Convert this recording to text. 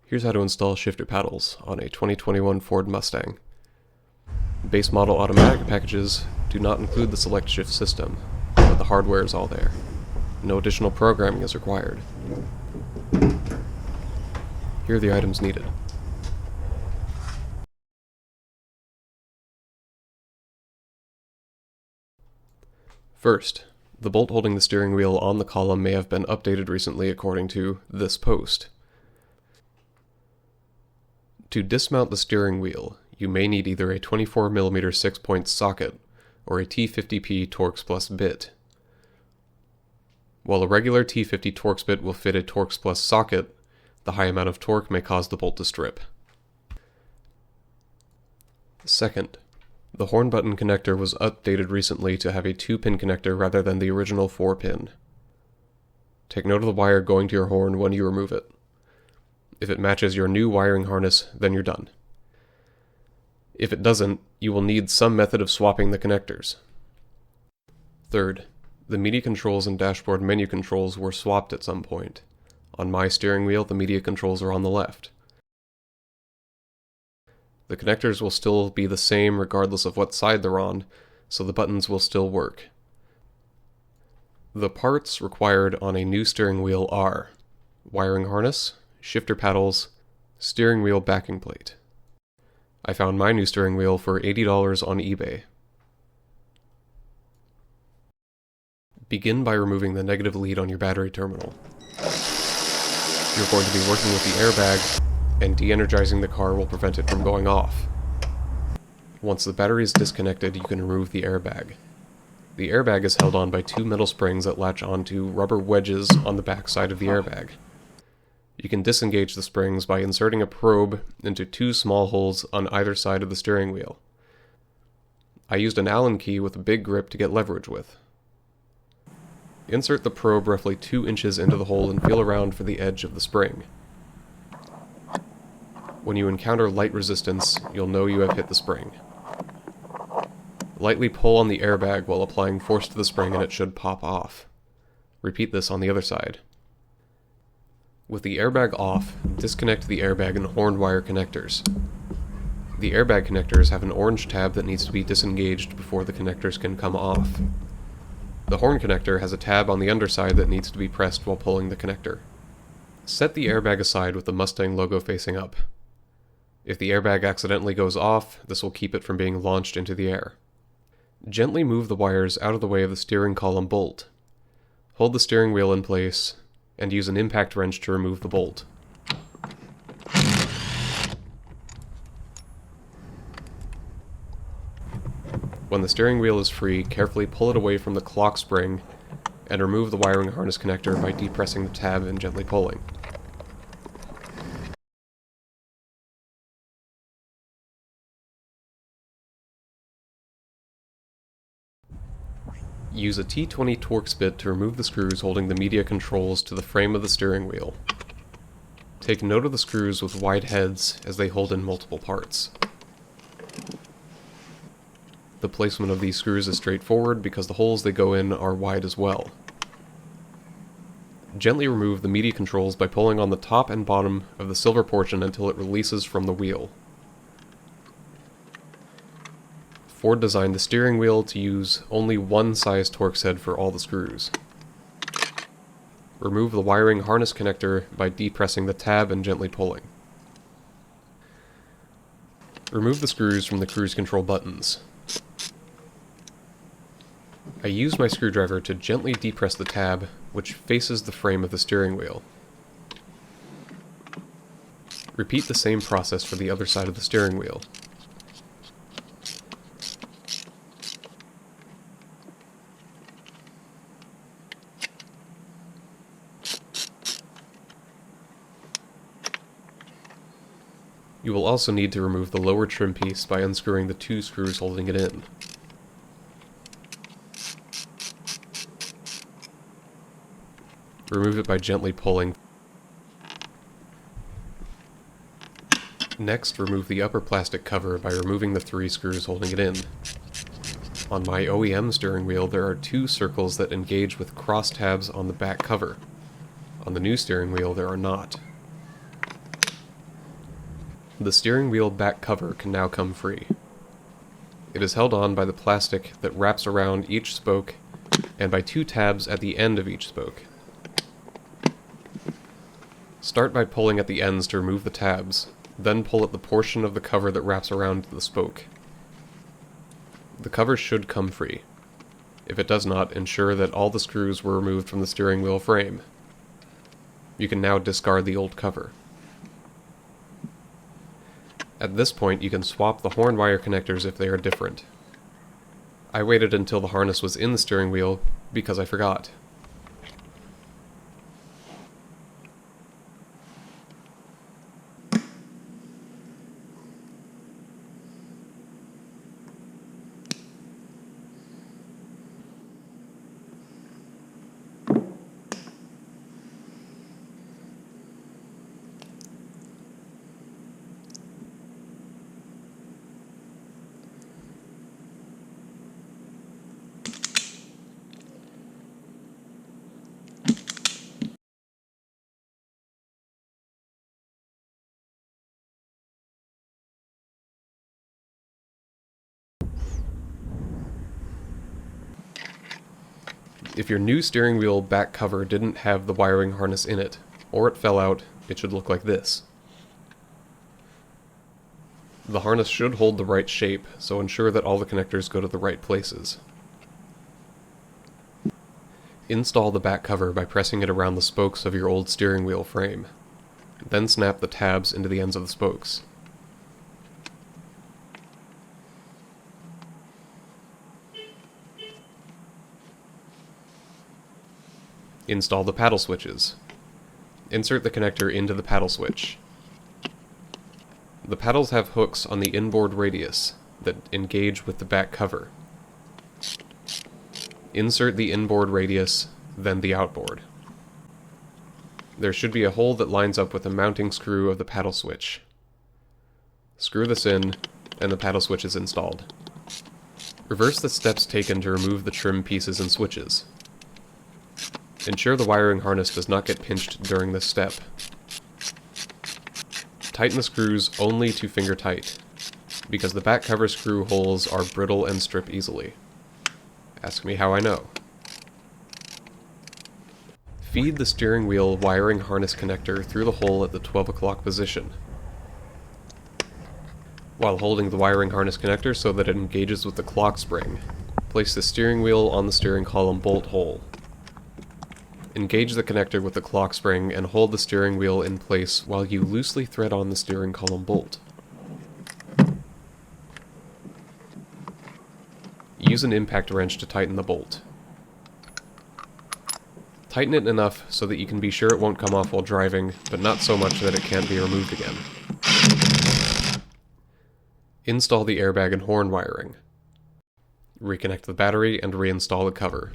Here's how to install shifter paddles on a 2021 Ford Mustang. Base model automatic packages do not include the select shift system, but the hardware is all there. No additional programming is required. Here are the items needed. First, the bolt holding the steering wheel on the column may have been updated recently according to this post. To dismount the steering wheel, you may need either a 24mm 6-point socket or a T50P Torx Plus bit. While a regular T50 Torx bit will fit a Torx Plus socket, the high amount of torque may cause the bolt to strip. Second, the horn button connector was updated recently to have a 2-pin connector rather than the original 4-pin. Take note of the wire going to your horn when you remove it. If it matches your new wiring harness, then you're done. If it doesn't, you will need some method of swapping the connectors. Third, the media controls and dashboard menu controls were swapped at some point. On my steering wheel, the media controls are on the left. The connectors will still be the same regardless of what side they're on, so the buttons will still work. The parts required on a new steering wheel are wiring harness, shifter paddles, steering wheel backing plate. I found my new steering wheel for $80 on eBay. Begin by removing the negative lead on your battery terminal. You're going to be working with the airbag, and de-energizing the car will prevent it from going off. Once the battery is disconnected, you can remove the airbag. The airbag is held on by 2 metal springs that latch onto rubber wedges on the back side of the airbag. You can disengage the springs by inserting a probe into 2 small holes on either side of the steering wheel. I used an Allen key with a big grip to get leverage with. Insert the probe roughly 2 inches into the hole and feel around for the edge of the spring. When you encounter light resistance, you'll know you have hit the spring. Lightly pull on the airbag while applying force to the spring and it should pop off. Repeat this on the other side. With the airbag off, disconnect the airbag and horn wire connectors. The airbag connectors have an orange tab that needs to be disengaged before the connectors can come off. The horn connector has a tab on the underside that needs to be pressed while pulling the connector. Set the airbag aside with the Mustang logo facing up. If the airbag accidentally goes off, this will keep it from being launched into the air. Gently move the wires out of the way of the steering column bolt. Hold the steering wheel in place, and use an impact wrench to remove the bolt. When the steering wheel is free, carefully pull it away from the clock spring and remove the wiring harness connector by depressing the tab and gently pulling. Use a T20 Torx bit to remove the screws holding the media controls to the frame of the steering wheel. Take note of the screws with wide heads as they hold in multiple parts. The placement of these screws is straightforward because the holes they go in are wide as well. Gently remove the media controls by pulling on the top and bottom of the silver portion until it releases from the wheel. Ford designed the steering wheel to use only one size Torx head for all the screws. Remove the wiring harness connector by depressing the tab and gently pulling. Remove the screws from the cruise control buttons. I used my screwdriver to gently depress the tab, which faces the frame of the steering wheel. Repeat the same process for the other side of the steering wheel. You will also need to remove the lower trim piece by unscrewing the 2 screws holding it in. Remove it by gently pulling. Next, remove the upper plastic cover by removing the 3 screws holding it in. On my OEM steering wheel, there are 2 circles that engage with cross tabs on the back cover. On the new steering wheel, there are not. The steering wheel back cover can now come free. It is held on by the plastic that wraps around each spoke and by 2 tabs at the end of each spoke. Start by pulling at the ends to remove the tabs, then pull at the portion of the cover that wraps around the spoke. The cover should come free. If it does not, ensure that all the screws were removed from the steering wheel frame. You can now discard the old cover. At this point, you can swap the horn wire connectors if they are different. I waited until the harness was in the steering wheel because I forgot. If your new steering wheel back cover didn't have the wiring harness in it, or it fell out, it should look like this. The harness should hold the right shape, so ensure that all the connectors go to the right places. Install the back cover by pressing it around the spokes of your old steering wheel frame. Then snap the tabs into the ends of the spokes. Install the paddle switches. Insert the connector into the paddle switch. The paddles have hooks on the inboard radius that engage with the back cover. Insert the inboard radius, then the outboard. There should be a hole that lines up with the mounting screw of the paddle switch. Screw this in, and the paddle switch is installed. Reverse the steps taken to remove the trim pieces and switches. Ensure the wiring harness does not get pinched during this step. Tighten the screws only to finger tight, because the back cover screw holes are brittle and strip easily. Ask me how I know. Feed the steering wheel wiring harness connector through the hole at the 12 o'clock position. While holding the wiring harness connector so that it engages with the clock spring, place the steering wheel on the steering column bolt hole. Engage the connector with the clock spring and hold the steering wheel in place while you loosely thread on the steering column bolt. Use an impact wrench to tighten the bolt. Tighten it enough so that you can be sure it won't come off while driving, but not so much that it can't be removed again. Install the airbag and horn wiring. Reconnect the battery and reinstall the cover.